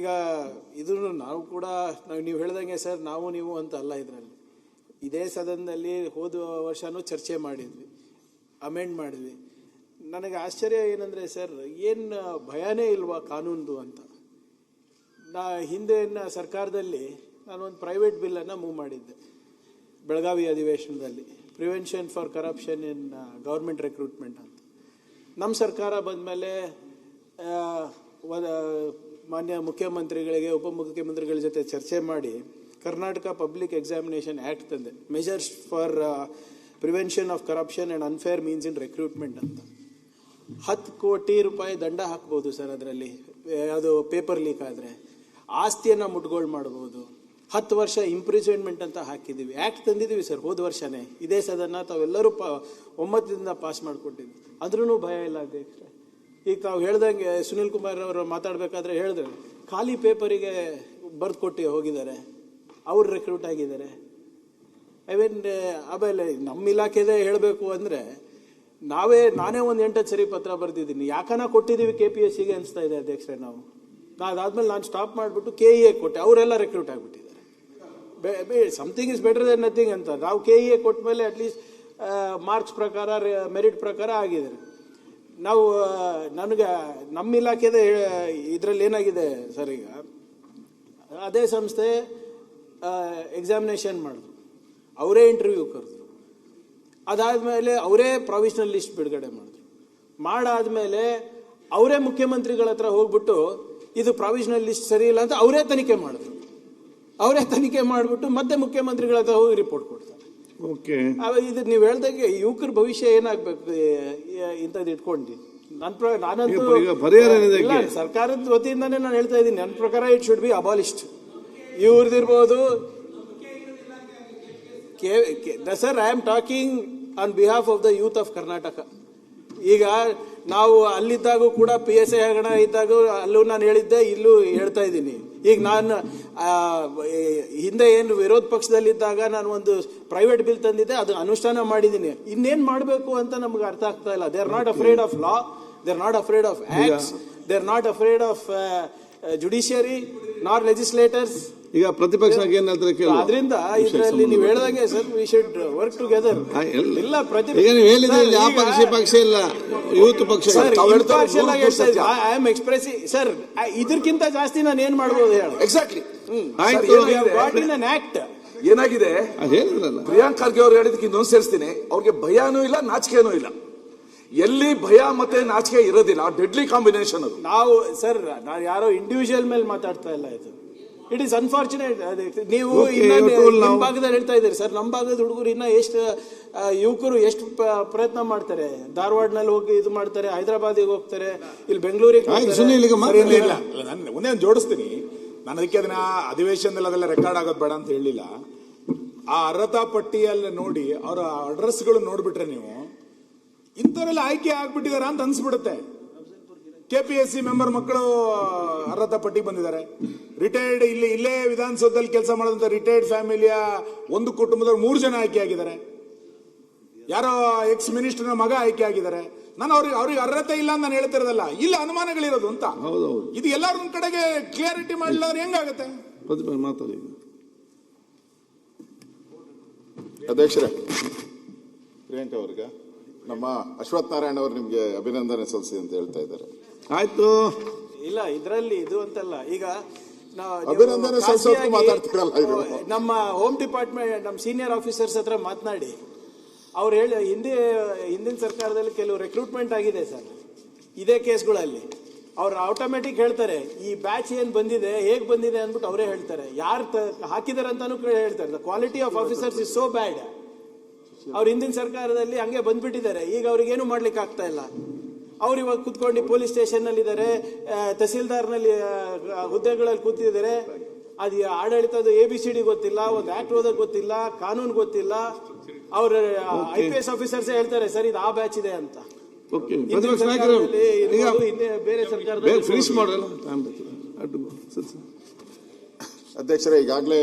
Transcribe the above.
ಈಗ ಇದನ್ನು ನಾವು ಕೂಡ ನೀವು ಹೇಳ್ದಂಗೆ ಸರ್, ನಾವು ನೀವು ಅಂತ ಅಲ್ಲ, ಇದರಲ್ಲಿ ಇದೇ ಸದನದಲ್ಲಿ ಹೋದ ವರ್ಷನೂ ಚರ್ಚೆ ಮಾಡಿದ್ವಿ, ಅಮೆಂಡ್ ಮಾಡಿದ್ವಿ. ನನಗೆ ಆಶ್ಚರ್ಯ ಏನಂದರೆ ಸರ್, ಏನು ಭಯನೇ ಇಲ್ವಾ ಕಾನೂನ್ದು ಅಂತ. ಹಿಂದೆ ಸರ್ಕಾರದಲ್ಲಿ ನಾನೊಂದು ಪ್ರೈವೇಟ್ ಬಿಲ್ಲನ್ನು ಮೂವ್ ಮಾಡಿದ್ದೆ ಬೆಳಗಾವಿ ಅಧಿವೇಶನದಲ್ಲಿ, prevention for corruption in government recruitment ಅಂತ. ನಮ್ಮ ಸರ್ಕಾರ ಬಂದ ಮೇಲೆ ಮಾನ್ಯ ಮುಖ್ಯಮಂತ್ರಿಗಳಿಗೆ, ಉಪಮುಖ್ಯಮಂತ್ರಿಗಳ ಜೊತೆ ಚರ್ಚೆ ಮಾಡಿ ಕರ್ನಾಟಕ ಪಬ್ಲಿಕ್ ಎಕ್ಸಾಮಿನೇಷನ್ ಆ್ಯಕ್ಟ್ ತಂದೆ, measures for prevention of corruption and unfair means in recruitment ಅಂತ. 10 ಕೋಟಿ ರೂಪಾಯಿ ದಂಡ ಹಾಕ್ಬೋದು ಸರ್ ಅದರಲ್ಲಿ, ಅದು ಪೇಪರ್ ಲೀಕ್ ಆದರೆ. ಆಸ್ತಿಯನ್ನು ಮುಟ್ಗೋಳು ಮಾಡ್ಬೋದು. 10 ವರ್ಷ ಇಂಪ್ರಿಸನ್ಮೆಂಟ್ ಅಂತ ಹಾಕಿದ್ದೀವಿ. ಆ್ಯಕ್ಟ್ ತಂದಿದ್ದೀವಿ ಸರ್ ಹೋದ ವರ್ಷನೇ, ಇದೇ ಸದನ ತಾವೆಲ್ಲರೂ ಒಮ್ಮತದಿಂದ ಪಾಸ್ ಮಾಡಿಕೊಟ್ಟಿದ್ವಿ. ಆದ್ರೂ ಭಯ ಇಲ್ಲ ಅಧ್ಯಕ್ಷ. ಈಗ ತಾವು ಹೇಳ್ದಂಗೆ ಸುನಿಲ್ ಕುಮಾರ್ ಅವರು ಮಾತಾಡಬೇಕಾದ್ರೆ ಹೇಳಿದ್ರೆ, ಖಾಲಿ ಪೇಪರಿಗೆ ಬರೆದು ಕೊಟ್ಟು ಹೋಗಿದ್ದಾರೆ, ಅವ್ರು ರಿಕ್ರೂಟ್ ಆಗಿದ್ದಾರೆ. ಆಮೇಲೆ ನಮ್ಮ ಇಲಾಖೆದೇ ಹೇಳಬೇಕು ಅಂದರೆ, ನಾನೇ ಒಂದು 8 ಸರಿ ಪತ್ರ ಬರೆದಿದ್ದೀನಿ. ಯಾಕನ ಕೊಟ್ಟಿದ್ದೀವಿ KPSCಗೆ ಅನಿಸ್ತಾ ಇದೆ ಅಧ್ಯಕ್ಷರೇ. ಅದಾದ್ಮೇಲೆ ನಾನು ಸ್ಟಾಪ್ ಮಾಡಿಬಿಟ್ಟು KEA ಕೊಟ್ಟೆ, ಅವರೆಲ್ಲ ರಿಕ್ರೂಟ್ ಆಗಿಬಿಟ್ಟಿದ್ದಾರೆ. Something is better than nothing ಅಂತ. ನಾವು KEA ಕೊಟ್ಟ ಮೇಲೆ ಅಟ್ಲೀಸ್ಟ್ ಮಾರ್ಕ್ಸ್ ಪ್ರಕಾರ, ಮೆರಿಟ್ ಪ್ರಕಾರ ಆಗಿದ್ದಾರೆ. ನಾವು ನನಗೆ ನಮ್ಮ ಇಲಾಖೆದ ಇದರಲ್ಲಿ ಏನಾಗಿದೆ ಸರ್, ಈಗ ಅದೇ ಸಂಸ್ಥೆ ಎಕ್ಸಾಮಿನೇಷನ್ ಮಾಡಿದ್ರು, ಅವರೇ ಇಂಟರ್ವ್ಯೂ ಕರೆದ್ರು, ಅದಾದಮೇಲೆ ಅವರೇ ಪ್ರಾವಿಷನಲ್ ಲಿಸ್ಟ್ ಬಿಡುಗಡೆ ಮಾಡಿದ್ರು. ಮಾಡಾದ್ಮೇಲೆ ಅವರೇ ಮುಖ್ಯಮಂತ್ರಿಗಳ ಹತ್ರ ಹೋಗ್ಬಿಟ್ಟು ಇದು ಪ್ರಾವಿಷನಲ್ ಲಿಸ್ಟ್ ಸರಿ ಇಲ್ಲ ಅಂತ ಅವರೇ ತನಿಖೆ ಮಾಡಿದ್ರು. ಅವರೇ ತನಿಖೆ ಮಾಡಿಬಿಟ್ಟು ಮತ್ತೆ ಮುಖ್ಯಮಂತ್ರಿಗಳ ಹತ್ರ ಹೋಗಿ ರಿಪೋರ್ಟ್ ಕೊಡ್ತಾರೆ. ಇದು ನೀವು ಹೇಳ್ದಂಗೆ ಯುವಕರ ಭವಿಷ್ಯ ಏನಾಗಬೇಕು ಇಂಥದ್ದು ಇಟ್ಕೊಂಡು ನಾನಂತೂ ಸರ್ಕಾರದ ವತಿಯಿಂದಾನೇ ನಾನು ಹೇಳ್ತಾ ಇದ್ದೀನಿ, ನನ್ನ ಪ್ರಕಾರ ಇಟ್ ಶುಡ್ ಬಿ ಅಬಾಲಿಷ್ಡ್. ಇವ್ರದಿರ್ಬೋದು sir, I am talking on behalf of the youth of Karnataka. ಈಗ ನಾವು ಅಲ್ಲಿದ್ದಾಗೂ ಕೂಡ PSI ಹಗರಣ ಇದ್ದಾಗ ಅಲ್ಲೂ ನಾನು ಹೇಳಿದ್ದೆ, ಇಲ್ಲೂ ಹೇಳ್ತಾ ಇದ್ದೀನಿ. ಈಗ ನಾನು ಹಿಂದೆ ಏನು ವಿರೋಧ ಪಕ್ಷದಲ್ಲಿದ್ದಾಗ ನಾನು ಒಂದು ಪ್ರೈವೇಟ್ ಬಿಲ್ ತಂದಿದ್ದೆ, ಅದು ಅನುಷ್ಠಾನ ಮಾಡಿದ್ದೀನಿ. ಇನ್ನೇನು ಮಾಡಬೇಕು ಅಂತ ನಮ್ಗೆ ಅರ್ಥ ಆಗ್ತಾ ಇಲ್ಲ. They are not afraid of law, they are not afraid of acts, they are not afraid of judiciary ನಾರ್ ಲೆಜಿಸ್ಲೇಟರ್ಸ್. ಈಗ ಪ್ರತಿಪಕ್ಷ ಅದರಿಂದ ಇದರಲ್ಲಿ ನೀವು ಹೇಳ್ದಂಗೆ sir, we should work together. ಇಲ್ಲ ಪಕ್ಷ ಇಲ್ಲ, ಯೂತ್ ಪಕ್ಷ ಐ ಆಮ್ ಎಕ್ಸ್ಪ್ರೆಸಿಂಗ್ ಸರ್, ಇದಕ್ಕಿಂತ ಜಾಸ್ತಿ ನಾನು ಏನ್ ಮಾಡ್ಬೋದು ಹೇಳಿ. ಎಕ್ಸಾಕ್ಟ್ಲಿ. ಆಕ್ಟ್ ಏನಾಗಿದೆ, ಪ್ರಿಯಾಂಕ್ ಖರ್ಗೆ ಅವ್ರು ಹೇಳಿದಕ್ಕೆ ಇನ್ನೊಂದು ಸೇರಿಸ್ತೀನಿ, ಅವ್ರಿಗೆ ಭಯನೂ ಇಲ್ಲ, ನಾಚಿಕೆನೂ ಇಲ್ಲ. ಎಲ್ಲಿ ಭಯ ಮತ್ತೆ ನಾಚಿಕೆ ಇರೋದಿಲ್ಲ, ಡೆಡ್ಲಿ ಕಾಂಬಿನೇಷನ್ ಅದು. ನಾವು ಸರ್, ನಾನು ಯಾರೋ ಇಂಡಿವಿಜುವಲ್ ಮೇಲೆ ಮಾತಾಡ್ತಾ ಇಲ್ಲ. ಇದು ಇಟ್ ಈಸ್ ಅನ್ಫಾರ್ಚುನೇಟ್. ನೀವು ನಿಮ್ಮ ಭಾಗದಲ್ಲಿ ಹೇಳ್ತಾ ಇದ್ದೀರಿ ಸರ್, ನಮ್ಮ ಭಾಗದ ಹುಡುಗರು ಇನ್ನ ಎಷ್ಟು ಯುವಕರು ಎಷ್ಟು ಪ್ರಯತ್ನ ಮಾಡ್ತಾರೆ. ಧಾರವಾಡನಲ್ಲಿ ಹೋಗಿ ಇದು ಮಾಡ್ತಾರೆ, ಹೈದರಾಬಾದಿಗೆ ಹೋಗ್ತಾರೆ, ಇಲ್ಲಿ ಬೆಂಗಳೂರಿಗೆ ಒಂದೇ ಜೋಡಿಸ್ತೀನಿ ನಾನು. ಅದಕ್ಕೆ ಅದನ್ನ ಅಧಿವೇಶನದಲ್ಲಿ ಅದೆಲ್ಲ ರೆಕಾರ್ಡ್ ಆಗೋದು ಬೇಡ ಅಂತ ಹೇಳಿಲ್ಲ. ಆ ಅರ್ಹತಾ ಪಟ್ಟಿಯಲ್ಲಿ ನೋಡಿ, ಅವರ ಅಡ್ರೆಸ್ಗಳು ನೋಡ್ಬಿಟ್ರೆ ನೀವು ಇಂಥವರೆಲ್ಲ ಆಯ್ಕೆ ಆಗ್ಬಿಟ್ಟಿದಾರ ಅಂತ ಅನ್ಸ್ಬಿಡುತ್ತೆ. KPSC ಮೆಂಬರ್ ಮಕ್ಕಳು ಅರ್ಹತಾ ಪಟ್ಟಿ ಬಂದಿದ್ದಾರೆ. ರಿಟೈರ್ಡ್ ಇಲ್ಲೇ ವಿಧಾನಸೌಧದಲ್ಲಿ ಕೆಲಸ ಮಾಡೋದಂತ ರಿಟೈರ್ಡ್ ಫ್ಯಾಮಿಲಿಯ ಒಂದು ಕುಟುಂಬದವ್ರು 3 ಜನ ಆಯ್ಕೆ ಆಗಿದ್ದಾರೆ. ಯಾರೋ ಎಕ್ಸ್ ಮಿನಿಸ್ಟರ್ನ ಮಗ ಆಯ್ಕೆ ಆಗಿದ್ದಾರೆ. ನಾನು ಅವ್ರಿಗೆ ಅರ್ಹತೆ ಇಲ್ಲ ಅಂತ ನಾನು ಹೇಳ್ತಿರೋದಲ್ಲ, ಇಲ್ಲ ಅನುಮಾನಗಳಿರೋದು ಅಂತ. ಇದು ಎಲ್ಲಾರು ಒಂದ್ ಕಡೆಗೆ ಕ್ಲಿಯರಿಟಿ ಮಾಡಲಿಲ್ಲ ಹೆಂಗಾಗತ್ತೆ? ಮಾತಾಡಿ ಅಧ್ಯಕ್ಷರೇ. ಪ್ರಿಯಾಂಕ ಅವ್ರಿಗೆ ನಮ್ಮ ಅಶ್ವಥ್ ನಾರಾಯಣ ಅವರು ನಿಮ್ಗೆ ಅಭಿನಂದನೆ ಸಲ್ಲಿಸಿ ಅಂತ ಹೇಳ್ತಾ ಇದ್ದಾರೆ. ಆಯ್ತು, ಇಲ್ಲ ಇದರಲ್ಲಿ ಇದು ಅಂತಲ್ಲ. ಈಗ ಅಭಿನಂದನೆ ಸಲ್ಲಿಸೋಕೆ ಮಾತಾಡ್ತಿರಲ್ಲ, ನಮ್ಮ ಹೋಮ್ ಡಿಪಾರ್ಟ್ಮೆಂಟ್ ನಮ್ಮ ಸೀನಿಯರ್ ಆಫೀಸರ್ಸ್ ಹತ್ರ ಮಾತನಾಡಿ ಅವ್ರು ಹಿಂದಿನ ಸರ್ಕಾರದಲ್ಲಿ ಕೆಲವು ರೆಕ್ರೂಟ್ಮೆಂಟ್ ಆಗಿದೆ ಸರ್, ಇದೇ ಕೇಸ್ಗಳಲ್ಲಿ. ಅವ್ರು ಆಟೋಮೆಟಿಕ್ ಹೇಳ್ತಾರೆ, ಈ ಬ್ಯಾಚ್ ಏನ್ ಬಂದಿದೆ, ಹೇಗ್ ಬಂದಿದೆ ಅಂದ್ಬಿಟ್ಟು ಅವರೇ ಹೇಳ್ತಾರೆ. ಯಾರು ಹಾಕಿದಾರೆ ಅಂತಾನು ಹೇಳ್ತಾರೆ. The quality of officers is so ಬ್ಯಾಡ್. ಅವ್ರು ಹಿಂದಿನ ಸರ್ಕಾರದಲ್ಲಿ ಹಂಗೆ ಬಂದ್ಬಿಟ್ಟಿದ್ದಾರೆ. ಈಗ ಅವ್ರಿಗೇನು ಮಾಡ್ಲಿಕ್ಕೆ ಆಗ್ತಾ ಇಲ್ಲ. ಅವ್ರು ಇವಾಗ ಕೂತ್ಕೊಂಡು ಪೊಲೀಸ್ ಸ್ಟೇಷನ್ ನಲ್ಲಿ ಇದ್ದಾರೆ, ತಹಸೀಲ್ದಾರ್ನಲ್ಲಿ ಹುದ್ದೆಗಳಲ್ಲಿ ಕೂತಿದ್ದಾರೆ. ಅದು ಆಡಳಿತದ ABCD ಗೊತ್ತಿಲ್ಲ, ಒಂದು ಆಕ್ಟ್ ಓದೋಕ್ ಗೊತ್ತಿಲ್ಲ, ಕಾನೂನು ಗೊತ್ತಿಲ್ಲ. ಅವ್ರ IPS ಆಫೀಸರ್ಸ್ ಹೇಳ್ತಾರೆ ಸರ್, ಇದು ಆ ಬ್ಯಾಚ್ ಇದೆ ಅಂತ. ಬೇರೆ ಸರ್ಕಾರದಲ್ಲಿ ಅಧ್ಯಕ್ಷರೇ ಈಗಾಗಲೇ